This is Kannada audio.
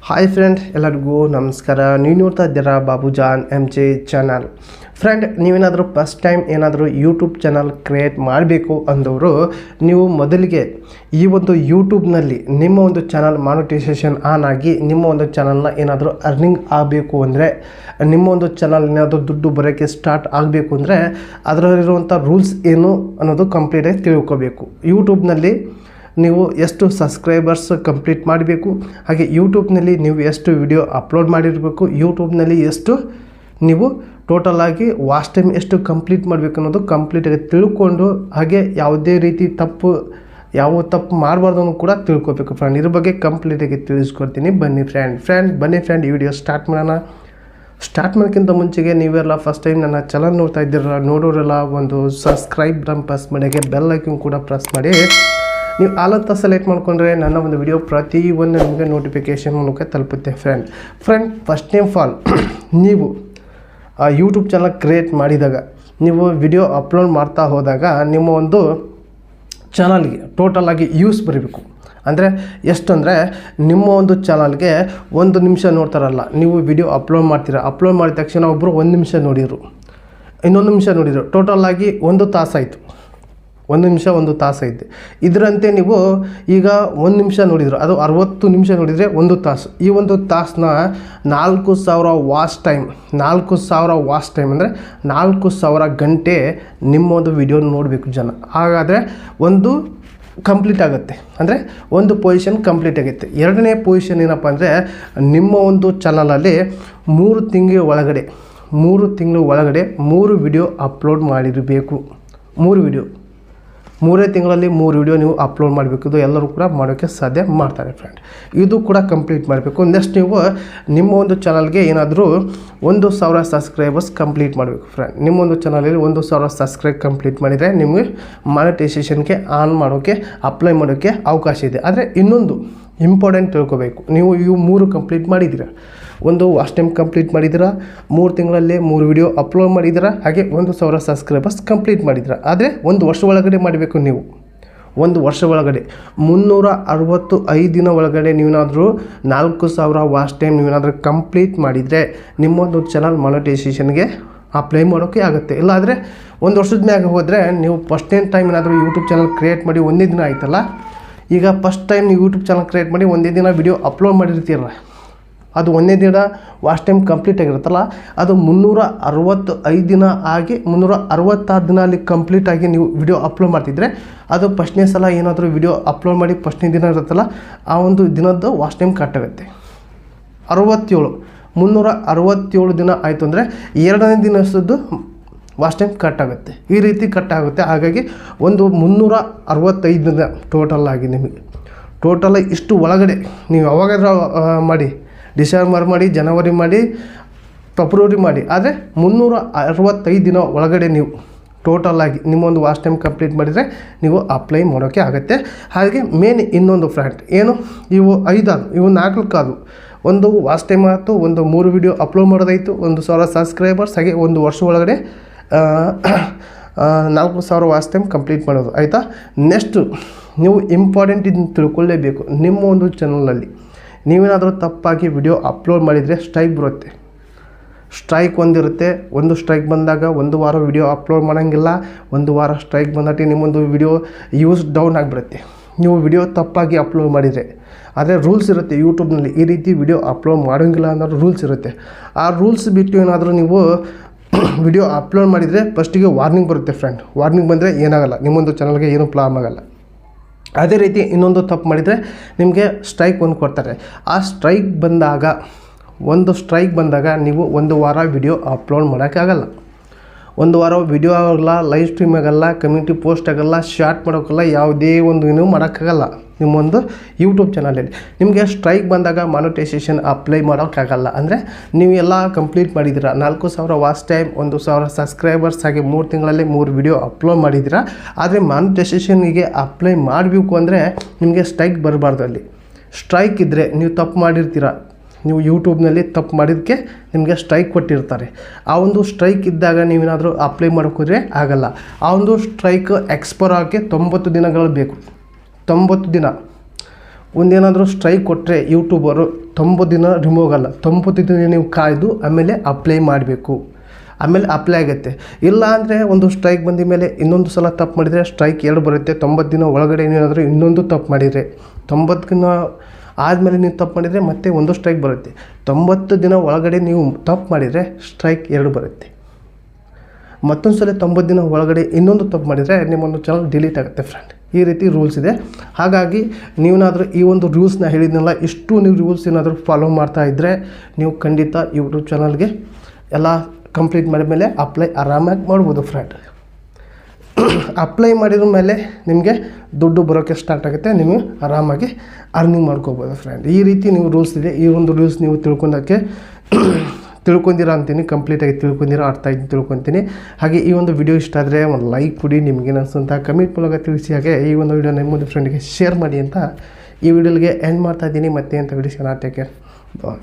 ಹಾಯ್ ಫ್ರೆಂಡ್, ಎಲ್ಲರಿಗೂ ನಮಸ್ಕಾರ. ನೀವು ನೋಡ್ತಾ ಇದ್ದೀರಾ ಬಾಬುಜಾನ್ MJ ಚಾನಲ್. ಫ್ರೆಂಡ್, ನೀವೇನಾದರೂ ಫಸ್ಟ್ ಟೈಮ್ ಏನಾದರೂ ಯೂಟ್ಯೂಬ್ ಚಾನಲ್ ಕ್ರಿಯೇಟ್ ಮಾಡಬೇಕು ಅಂದವರು ನೀವು ಮೊದಲಿಗೆ ಈ ಒಂದು ಯೂಟ್ಯೂಬ್ನಲ್ಲಿ ನಿಮ್ಮ ಒಂದು ಚಾನಲ್ ಮಾನಿಟೈಸೇಷನ್ ಆನ್ ಆಗಿ ನಿಮ್ಮ ಒಂದು ಚಾನಲ್ನ ಏನಾದರೂ ಅರ್ನಿಂಗ್ ಆಗಬೇಕು ಅಂದರೆ, ನಿಮ್ಮ ಒಂದು ಚಾನಲ್ ಏನಾದರೂ ದುಡ್ಡು ಬರೋಕ್ಕೆ ಸ್ಟಾರ್ಟ್ ಆಗಬೇಕು ಅಂದರೆ ಅದರಲ್ಲಿರುವಂಥ ರೂಲ್ಸ್ ಏನು ಅನ್ನೋದು ಕಂಪ್ಲೀಟಾಗಿ ತಿಳ್ಕೋಬೇಕು. ಯೂಟ್ಯೂಬ್ನಲ್ಲಿ ನೀವು ಎಷ್ಟು ಸಬ್ಸ್ಕ್ರೈಬರ್ಸ್ ಕಂಪ್ಲೀಟ್ ಮಾಡಬೇಕು, ಹಾಗೆ ಯೂಟ್ಯೂಬ್ನಲ್ಲಿ ನೀವು ಎಷ್ಟು ವಿಡಿಯೋ ಅಪ್ಲೋಡ್ ಮಾಡಿರಬೇಕು, ಯೂಟ್ಯೂಬ್ನಲ್ಲಿ ಎಷ್ಟು ನೀವು ಟೋಟಲಾಗಿ ವಾಚ್ ಟೈಮ್ ಎಷ್ಟು ಕಂಪ್ಲೀಟ್ ಮಾಡಬೇಕು ಅನ್ನೋದು ಕಂಪ್ಲೀಟಾಗಿ ತಿಳ್ಕೊಂಡು, ಹಾಗೆ ಯಾವುದೇ ರೀತಿ ತಪ್ಪು ಮಾಡಬಾರ್ದು ಅನ್ನೋ ಕೂಡ ತಿಳ್ಕೊಬೇಕು ಫ್ರೆಂಡ್. ಇದ್ರ ಬಗ್ಗೆ ಕಂಪ್ಲೀಟಾಗಿ ತಿಳಿಸ್ಕೊಡ್ತೀನಿ. ಬನ್ನಿ ಫ್ರೆಂಡ್ ಈ ವಿಡಿಯೋ ಸ್ಟಾರ್ಟ್ ಮಾಡೋಣ. ಸ್ಟಾರ್ಟ್ ಮಾಡೋಕ್ಕಿಂತ ಮುಂಚೆಗೆ ನೀವೆಲ್ಲ ಫಸ್ಟ್ ಟೈಮ್ ನನ್ನ ಚಾನಲ್ ನೋಡ್ತಾ ಇದ್ದೀರ, ನೋಡೋರೆಲ್ಲ ಒಂದು ಸಬ್ಸ್ಕ್ರೈಬ್ ಪ್ರೆಸ್ ಮಾಡಿ, ಬೆಲ್ ಐಕನ್ ಕೂಡ ಪ್ರೆಸ್ ಮಾಡಿ. ನೀವು ಆಲಂತ ಸೆಲೆಕ್ಟ್ ಮಾಡಿಕೊಂಡ್ರೆ ನನ್ನ ಒಂದು ವಿಡಿಯೋ ಪ್ರತಿಯೊಂದು ನಿಮಗೆ ನೋಟಿಫಿಕೇಷನ್ ಮೂಲಕ ತಲುಪುತ್ತೆ ಫ್ರೆಂಡ್. ಫಸ್ಟ್ ಆಫ್ ಆಲ್ ನೀವು ಯೂಟ್ಯೂಬ್ ಚಾನಲ್ ಕ್ರಿಯೇಟ್ ಮಾಡಿದಾಗ, ನೀವು ವಿಡಿಯೋ ಅಪ್ಲೋಡ್ ಮಾಡ್ತಾ ಹೋದಾಗ ನಿಮ್ಮ ಒಂದು ಚಾನಲ್ಗೆ ಟೋಟಲಾಗಿ ಯೂಸ್ ಬರಬೇಕು. ಅಂದರೆ ಎಷ್ಟು ಅಂದರೆ, ನಿಮ್ಮ ಒಂದು ಚಾನಲ್ಗೆ 1 ನಿಮಿಷ ನೋಡ್ತಾರಲ್ಲ, ನೀವು ವಿಡಿಯೋ ಅಪ್ಲೋಡ್ ಮಾಡ್ತೀರಾ, ಅಪ್ಲೋಡ್ ಮಾಡಿದ ತಕ್ಷಣ ಒಬ್ಬರು 1 ನಿಮಿಷ ನೋಡಿದರು, ಇನ್ನೊಂದು ನಿಮಿಷ ನೋಡಿದರು, ಟೋಟಲಾಗಿ 1 ತಾಸಾಯಿತು. 1 ನಿಮಿಷ 1 ತಾಸೈತೆ. ಇದರಂತೆ ನೀವು ಈಗ 1 ನಿಮಿಷ ನೋಡಿದ್ರು, ಅದು 60 ನಿಮಿಷ ನೋಡಿದರೆ 1 ತಾಸು. ಈ 1 ತಾಸನ್ನ 4000 ವಾಚ್ ಟೈಮ್, 4000 ವಾಚ್ ಟೈಮ್ ಅಂದರೆ 4000 ಗಂಟೆ ನಿಮ್ಮ ಒಂದು ವಿಡಿಯೋ ನೋಡಬೇಕು ಜನ. ಹಾಗಾದರೆ ಒಂದು ಕಂಪ್ಲೀಟ್ ಆಗುತ್ತೆ, ಅಂದರೆ ಒಂದು ಪೊಸಿಷನ್ ಕಂಪ್ಲೀಟ್ ಆಗುತ್ತೆ. ಎರಡನೇ ಪೊಸಿಷನ್ ಏನಪ್ಪ ಅಂದರೆ, ನಿಮ್ಮ ಒಂದು ಚಾನಲಲ್ಲಿ 3 ತಿಂಗಳ ಒಳಗಡೆ 3 ವಿಡಿಯೋ ಅಪ್ಲೋಡ್ ಮಾಡಿರಬೇಕು. 3 ತಿಂಗಳಲ್ಲಿ 3 ವಿಡಿಯೋ ನೀವು ಅಪ್ಲೋಡ್ ಮಾಡಬೇಕು. ಇದು ಎಲ್ಲರೂ ಕೂಡ ಮಾಡೋಕ್ಕೆ ಸಾಧ್ಯ ಮಾಡ್ತಾರೆ ಫ್ರೆಂಡ್. ಇದು ಕೂಡ ಕಂಪ್ಲೀಟ್ ಮಾಡಬೇಕು. ನೆಕ್ಸ್ಟ್ ನೀವು ನಿಮ್ಮ ಒಂದು ಚಾನಲ್ಗೆ ಏನಾದರೂ 1000 ಸಬ್ಸ್ಕ್ರೈಬರ್ಸ್ ಕಂಪ್ಲೀಟ್ ಮಾಡಬೇಕು ಫ್ರೆಂಡ್. ನಿಮ್ಮ ಒಂದು ಚಾನಲಲ್ಲಿ 1000 ಸಬ್ಸ್ಕ್ರೈಬ್ ಕಂಪ್ಲೀಟ್ ಮಾಡಿದರೆ ನಿಮಗೆ ಮಾನಿಟೈಸೇಷನ್ಗೆ ಆನ್ ಮಾಡೋಕ್ಕೆ, ಅಪ್ಲೈ ಮಾಡೋಕ್ಕೆ ಅವಕಾಶ ಇದೆ. ಆದರೆ ಇನ್ನೊಂದು ಇಂಪಾರ್ಟೆಂಟ್ ತಿಳ್ಕೋಬೇಕು, ನೀವು ಇವು 3 ಕಂಪ್ಲೀಟ್ ಮಾಡಿದ್ದೀರಾ, ಒಂದು ವಾಚ್ ಟೈಮ್ ಕಂಪ್ಲೀಟ್ ಮಾಡಿದ್ದೀರಾ, 3 ತಿಂಗಳಲ್ಲಿ 3 ವಿಡಿಯೋ ಅಪ್ಲೋಡ್ ಮಾಡಿದ್ದೀರಾ, ಹಾಗೆ 1000 ಸಬ್ಸ್ಕ್ರೈಬರ್ಸ್ ಕಂಪ್ಲೀಟ್ ಮಾಡಿದ್ದೀರಾ. ಆದರೆ 1 ವರ್ಷ ಒಳಗಡೆ ಮಾಡಬೇಕು. ನೀವು 1 ವರ್ಷ ಒಳಗಡೆ 365 ದಿನ ಒಳಗಡೆ ನೀವೇನಾದರೂ 4000 ವಾಚ್ ಟೈಮ್ ನೀವೇನಾದರೂ ಕಂಪ್ಲೀಟ್ ಮಾಡಿದರೆ ನಿಮ್ಮೊಂದು ಚಾನಲ್ ಮಾನಿಟೈಸೇಷನ್ಗೆ ಅಪ್ಲೈ ಮಾಡೋಕ್ಕೆ ಆಗುತ್ತೆ. ಇಲ್ಲಾದರೆ 1 ವರ್ಷದ ಮ್ಯಾಗ ಹೋದರೆ, ನೀವು ಫಸ್ಟ್ ಟೈಮ್ ಏನಾದರೂ ಯೂಟ್ಯೂಬ್ ಚಾನಲ್ ಕ್ರಿಯೇಟ್ ಮಾಡಿ 1 ದಿನ ಆಯ್ತಲ್ಲ, ಈಗ ಫಸ್ಟ್ ಟೈಮ್ ನೀವು ಯೂಟ್ಯೂಬ್ ಚಾನಲ್ ಕ್ರಿಯೇಟ್ ಮಾಡಿ 1 ದಿನ ವಿಡಿಯೋ ಅಪ್ಲೋಡ್ ಮಾಡಿರ್ತೀರಲ್ಲ, ಅದು 1 ದಿನ ವಾಚ್ ಟೈಮ್ ಕಂಪ್ಲೀಟ್ ಆಗಿರುತ್ತಲ್ಲ, ಅದು 365 ದಿನ ಆಗಿ 366 ದಿನ ಅಲ್ಲಿ ಕಂಪ್ಲೀಟ್ ಆಗಿ ನೀವು ವಿಡಿಯೋ ಅಪ್ಲೋಡ್ ಮಾಡ್ತಿದ್ರೆ, ಅದು ಫಸ್ಟ್ನೇ ಸಲ ಏನಾದರೂ ವಿಡಿಯೋ ಅಪ್ಲೋಡ್ ಮಾಡಿ ಫಸ್ಟ್ನೇ ದಿನ ಇರುತ್ತಲ್ಲ, ಆ ಒಂದು ದಿನದ್ದು ವಾಚ್ ಟೈಮ್ ಕಟ್ ಆಗುತ್ತೆ. 367 ದಿನ ಆಯಿತು ಅಂದರೆ 2ನೇ ದಿನದ್ದು ವಾಚ್ ಟೈಮ್ ಕಟ್ ಆಗುತ್ತೆ. ಈ ರೀತಿ ಕಟ್ ಆಗುತ್ತೆ. ಹಾಗಾಗಿ ಒಂದು 365 ದಿನ ಟೋಟಲ್ ಆಗಿ ನಿಮಗೆ ಇಷ್ಟು ಒಳಗಡೆ ನೀವು ಯಾವಾಗಾದ್ರೂ ಮಾಡಿ, ಡಿಸೆಂಬರ್ ಮಾಡಿ, ಜನವರಿ ಮಾಡಿ, ಫೆಬ್ರವರಿ ಮಾಡಿ, ಆದರೆ 365 ದಿನ ಒಳಗಡೆ ನೀವು ಟೋಟಲಾಗಿ ನಿಮ್ಮೊಂದು ವಾಚ್ ಟೈಮ್ ಕಂಪ್ಲೀಟ್ ಮಾಡಿದರೆ ನೀವು ಅಪ್ಲೈ ಮಾಡೋಕ್ಕೆ ಆಗುತ್ತೆ. ಹಾಗೆ ಮೇನ್ ಇನ್ನೊಂದು ಫ್ರೆಂಡ್ ಏನು, ಇವು 5 ಆದವು, ಇವು 4 ಆದವು. ಒಂದು ವಾಚ್ ಟೈಮ್ ಆಯಿತು, ಒಂದು 3 ವಿಡಿಯೋ ಅಪ್ಲೋಡ್ ಮಾಡೋದಾಯಿತು, 1000 ಸಬ್ಸ್ಕ್ರೈಬರ್ಸ್, ಹಾಗೆ 1 ವರ್ಷ ಒಳಗಡೆ 4000 ವಾಚ್ ಟೈಮ್ ಕಂಪ್ಲೀಟ್ ಮಾಡೋದು ಆಯಿತಾ. ನೆಕ್ಸ್ಟು ನೀವು ಇಂಪಾರ್ಟೆಂಟ್ ಇದನ್ನು ತಿಳ್ಕೊಳ್ಳೇಬೇಕು. ನಿಮ್ಮ ಒಂದು ಚಾನಲಲ್ಲಿ ನೀವೇನಾದರೂ ತಪ್ಪಾಗಿ ವಿಡಿಯೋ ಅಪ್ಲೋಡ್ ಮಾಡಿದರೆ ಸ್ಟ್ರೈಕ್ ಬರುತ್ತೆ. ಸ್ಟ್ರೈಕ್ ಒಂದಿರುತ್ತೆ. ಒಂದು ಸ್ಟ್ರೈಕ್ ಬಂದಾಗ 1 ವಾರ ವಿಡಿಯೋ ಅಪ್ಲೋಡ್ ಮಾಡೋಂಗಿಲ್ಲ. 1 ವಾರ ಸ್ಟ್ರೈಕ್ ಬಂದಾಟಿ ನಿಮ್ಮೊಂದು ವಿಡಿಯೋ ಯೂಸ್ ಡೌನ್ ಆಗಿಬಿಡುತ್ತೆ, ನೀವು ವಿಡಿಯೋ ತಪ್ಪಾಗಿ ಅಪ್ಲೋಡ್ ಮಾಡಿದರೆ. ಆದರೆ ರೂಲ್ಸ್ ಇರುತ್ತೆ ಯೂಟ್ಯೂಬ್ನಲ್ಲಿ, ಈ ರೀತಿ ವಿಡಿಯೋ ಅಪ್ಲೋಡ್ ಮಾಡೋಂಗಿಲ್ಲ ಅನ್ನೋ ರೂಲ್ಸ್ ಇರುತ್ತೆ. ಆ ರೂಲ್ಸ್ ಬಿಟ್ಟು ಏನಾದರೂ ನೀವು ವಿಡಿಯೋ ಅಪ್ಲೋಡ್ ಮಾಡಿದರೆ ಫಸ್ಟಿಗೆ ವಾರ್ನಿಂಗ್ ಬರುತ್ತೆ ಫ್ರೆಂಡ್. ವಾರ್ನಿಂಗ್ ಬಂದರೆ ಏನಾಗಲ್ಲ, ನಿಮ್ಮೊಂದು ಚಾನಲ್ಗೆ ಏನೂ ಪ್ರಾಬ್ಲಮ್ ಆಗಲ್ಲ. ಅದೇ ರೀತಿ ಇನ್ನೊಂದು ತಪ್ಪು ಮಾಡಿದರೆ ನಿಮಗೆ ಸ್ಟ್ರೈಕ್ ಒಂದು ಕೊಡ್ತಾರೆ. ಆ ಸ್ಟ್ರೈಕ್ ಬಂದಾಗ ನೀವು 1 ವಾರ ವಿಡಿಯೋ ಅಪ್ಲೋಡ್ ಮಾಡೋಕ್ಕಾಗಲ್ಲ. 1 ವಾರ ವಿಡಿಯೋ ಆಗಲ್ಲ, ಲೈವ್ ಸ್ಟ್ರೀಮ್ ಆಗಲ್ಲ, ಕಮ್ಯುನಿಟಿ ಪೋಸ್ಟ್ ಆಗಲ್ಲ, ಶಾರ್ಟ್ ಮಾಡೋಕ್ಕಲ್ಲ, ಯಾವುದೇ ಒಂದು ನೀವು ಮಾಡೋಕ್ಕಾಗಲ್ಲ. ನಿಮ್ಮೊಂದು ಯೂಟ್ಯೂಬ್ ಚಾನಲಲ್ಲಿ ನಿಮಗೆ ಸ್ಟ್ರೈಕ್ ಬಂದಾಗ ಮಾನಿಟೈಸೇಷನ್ ಅಪ್ಲೈ ಮಾಡೋಕ್ಕಾಗಲ್ಲ. ಅಂದರೆ ನೀವು ಎಲ್ಲ ಕಂಪ್ಲೀಟ್ ಮಾಡಿದ್ದೀರಾ, 4000 ವಾಚ್ ಟೈಮ್, 1000 ಸಬ್ಸ್ಕ್ರೈಬರ್ಸ್, ಹಾಗೆ 3 ತಿಂಗಳಲ್ಲಿ 3 ವಿಡಿಯೋ ಅಪ್ಲೋಡ್ ಮಾಡಿದ್ದೀರಾ. ಆದರೆ ಮಾನಿಟೈಸೇಷನ್ಗೆ ಅಪ್ಲೈ ಮಾಡಬೇಕು ಅಂದರೆ ನಿಮಗೆ ಸ್ಟ್ರೈಕ್ ಬರಬಾರ್ದು. ಅಲ್ಲಿ ಸ್ಟ್ರೈಕ್ ಇದ್ದರೆ ನೀವು ತಪ್ಪು ಮಾಡಿರ್ತೀರ, ನೀವು ಯೂಟ್ಯೂಬ್ನಲ್ಲಿ ತಪ್ಪು ಮಾಡಿದ್ದಕ್ಕೆ ನಿಮಗೆ ಸ್ಟ್ರೈಕ್ ಕೊಟ್ಟಿರ್ತಾರೆ. ಆ ಒಂದು ಸ್ಟ್ರೈಕ್ ಇದ್ದಾಗ ನೀವೇನಾದರೂ ಅಪ್ಲೈ ಮಾಡೋಕ್ಕೋದ್ರೆ ಆಗಲ್ಲ. ಆ ಒಂದು ಸ್ಟ್ರೈಕ್ ಎಕ್ಸ್ಪೈರ್ ಆಗೋಕ್ಕೆ 90 ದಿನಗಳು ಬೇಕು. 90 ದಿನ ಒಂದೇನಾದರೂ ಸ್ಟ್ರೈಕ್ ಕೊಟ್ಟರೆ ಯೂಟ್ಯೂಬರು 90 ದಿನ ರಿಮೂವ್ ಆಗಲ್ಲ. 90 ದಿನ ನೀವು ಕಾಯ್ದು ಆಮೇಲೆ ಅಪ್ಲೈ ಮಾಡಬೇಕು, ಆಮೇಲೆ ಅಪ್ಲೈ ಆಗುತ್ತೆ. ಇಲ್ಲ ಅಂದರೆ ಒಂದು ಸ್ಟ್ರೈಕ್ ಬಂದ ಮೇಲೆ ಇನ್ನೊಂದು ಸಲ ತಪ್ಪು ಮಾಡಿದರೆ ಸ್ಟ್ರೈಕ್ 2 ಬರುತ್ತೆ. 90 ದಿನ ಒಳಗಡೆ ಏನಾದರೂ ಇನ್ನೊಂದು ತಪ್ಪು ಮಾಡಿದರೆ, 90 ದಿನ ಆದಮೇಲೆ ನೀವು ತಪ್ಪು ಮಾಡಿದರೆ ಮತ್ತೆ ಒಂದು ಸ್ಟ್ರೈಕ್ ಬರುತ್ತೆ. 90 ದಿನ ಒಳಗಡೆ ನೀವು ತಪ್ಪು ಮಾಡಿದರೆ ಸ್ಟ್ರೈಕ್ 2 ಬರುತ್ತೆ. ಮತ್ತೊಂದು ಸಲ 90 ದಿನ ಒಳಗಡೆ ಇನ್ನೊಂದು ತಪ್ಪು ಮಾಡಿದರೆ ನಿಮ್ಮೊಂದು ಚಾನಲ್ ಡಿಲೀಟ್ ಆಗುತ್ತೆ ಫ್ರೆಂಡ್. ಈ ರೀತಿ ರೂಲ್ಸ್ ಇದೆ. ಹಾಗಾಗಿ ನೀವೇನಾದರೂ ಈ ಒಂದು ರೂಲ್ಸ್ನ ಹೇಳಿದ್ನಲ್ಲ, ಇಷ್ಟು ನೀವು ರೂಲ್ಸ್ ಏನಾದರೂ ಫಾಲೋ ಮಾಡ್ತಾ ಇದ್ದರೆ ನೀವು ಖಂಡಿತ ಯೂಟ್ಯೂಬ್ ಚಾನಲ್ಗೆ ಎಲ್ಲ ಕಂಪ್ಲೀಟ್ ಮಾಡಿದ ಮೇಲೆ ಅಪ್ಲೈ ಆರಾಮಾಗಿ ಮಾಡ್ಬೋದು ಫ್ರೆಂಡ್. ಅಪ್ಲೈ ಮಾಡಿದ ಮೇಲೆ ನಿಮಗೆ ದುಡ್ಡು ಬರೋಕ್ಕೆ ಸ್ಟಾರ್ಟ್ ಆಗುತ್ತೆ, ನೀವು ಆರಾಮಾಗಿ ಅರ್ನಿಂಗ್ ಮಾಡ್ಕೋಬೋದು ಫ್ರೆಂಡ್. ಈ ರೀತಿ ನೀವು ರೂಲ್ಸ್ ಇದೆ. ಈ ಒಂದು ರೂಲ್ಸ್ ನೀವು ತಿಳ್ಕೊಂಡಿರ ಅಂತೀನಿ, ಕಂಪ್ಲೀಟಾಗಿ ಅರ್ಥ ಆಯ್ತು ತಿಳ್ಕೊತೀನಿ. ಹಾಗೆ ಈ ಒಂದು ವಿಡಿಯೋ ಇಷ್ಟ ಆದರೆ ಒಂದು ಲೈಕ್ ಕೊಡಿ, ನಿಮಗೇನು ಅನಿಸುತ್ತೆ ಕಮೆಂಟ್ ಮೂಲಕ ತಿಳಿಸಿ. ಹಾಗೆ ಈ ಒಂದು ವಿಡಿಯೋ ನಿಮ್ಮ ಫ್ರೆಂಡ್ಗೆ ಶೇರ್ ಮಾಡಿ ಅಂತ ಈ ವಿಡಿಯೋಗೆ ಎಂಡ್ ಮಾಡ್ತಾ ಇದ್ದೀನಿ. ಮತ್ತೆ ಅಂತ ವಿಡಿಯೋ ಟೇಕ್ ಕೇರ್, ಬಾಯ್.